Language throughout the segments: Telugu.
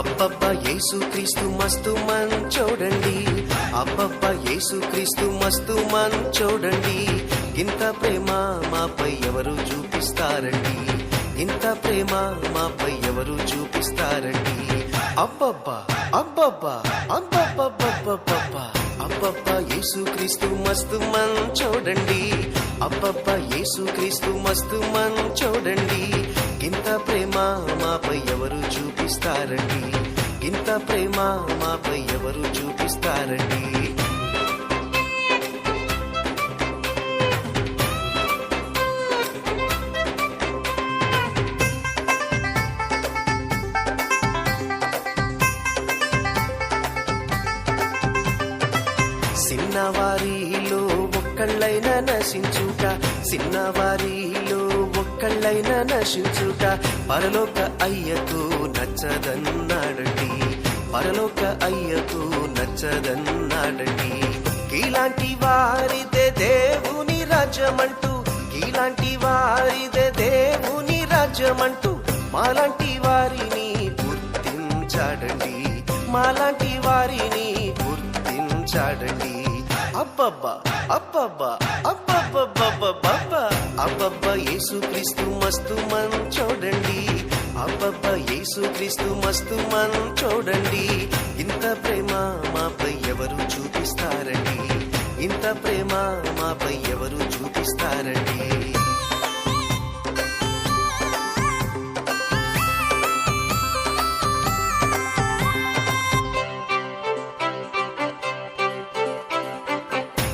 అబ్బబ్బా యేసుక్రీస్తు మస్తు మంచోడండి, అబ్బబ్బా యేసుక్రీస్తు మస్తు మంచోడండి. ఇంత ప్రేమ మాపై ఎవరు చూపిస్తారండి, ఇంత ప్రేమ మాపై ఎవరు చూపిస్తారండి. అబ్బబ్బా అబ్బబ్బా అబ్బబ్బబ్బబ్బబ్బబ్బా అబ్బబ్బా యేసుక్రీస్తు మస్తు మంచోడండి, అబ్బబ్బా యేసుక్రీస్తు మస్తు మంచోడండి. ఇంత ప్రేమ మాపై ఎవరు చూపిస్తారండి, ఇంత ప్రేమ మాపై ఎవరు చూపిస్తారండి. చిన్నవారిలో ఒక్కళ్ళైనా నశించుట, చిన్నవారిలో ఒక్కళ్ళైనా నశించుట పరలోక అయ్యకు నచ్చదన్నాడండి, పరలోక అయ్యకు నచ్చదన్నాడండి. ఇలాంటి వారిదే దేవుని రాజ్యమంటూ, ఇలాంటి వారిదే దేవుని రాజ్యమంటూ మాలాంటి వారిని గుర్తించాడండి, మాలాంటి వారిని గుర్తించాడండి. అబ్బబ్బా అబ్బబ్బా అబ్బబ్బబ్బబ్బబ్బా అబ్బబ్బా యేసుక్రీస్తు మస్తు మంచోడండి, అబ్బబ్బా యేసుక్రీస్తు మస్తు మంచోడండి. ఇంత ప్రేమ మాపై ఎవరు చూపిస్తారండి, ఇంత ప్రేమ మాపై ఎవరు చూపిస్తారండి.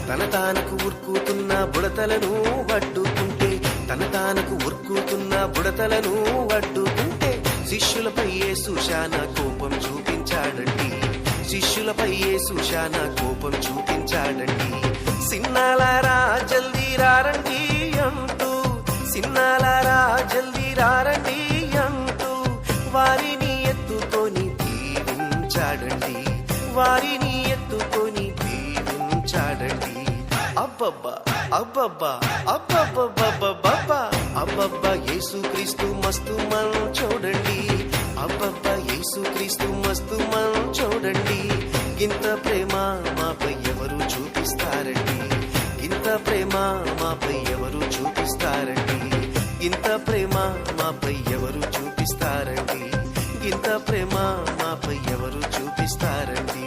తన తానకు ఉరుకుతున్న బుడతలను అడ్డుకుంటే, తన తానకు ఉరుకుతున్న బుడతలను అడ్డుకుంటే శిష్యులపై యేసు శానా కోపం చూపించాడండి, శిష్యులపై యేసు శానా కోపం చూపించాడండి. సిన్నాలారా జల్దీ రారండి అంటూ, సిన్నాలారా జల్దీ రారండి అంటూ వారిని ఎత్తుకొని దీవించాడండి, వారిని ఎత్తుకొని దీవించాడండి. అబ్బబ్బా అబ్బబ్బా అబ్బబ్బబ్బబ్బబ్బా అబ్బబ్బా యేసుక్రీస్తు మస్తు మంచోడండి, అబ్బబ్బా యేసుక్రీస్తు మస్తు మంచోడండి. ఇంత ప్రేమ మాపై ఎవరు చూపిస్తారండి, ఇంత ప్రేమ మాపై ఎవరు చూపిస్తారండి, ఇంత ప్రేమ మాపై ఎవరు చూపిస్తారండి, ఇంత ప్రేమ మాపై ఎవరు చూపిస్తారండి.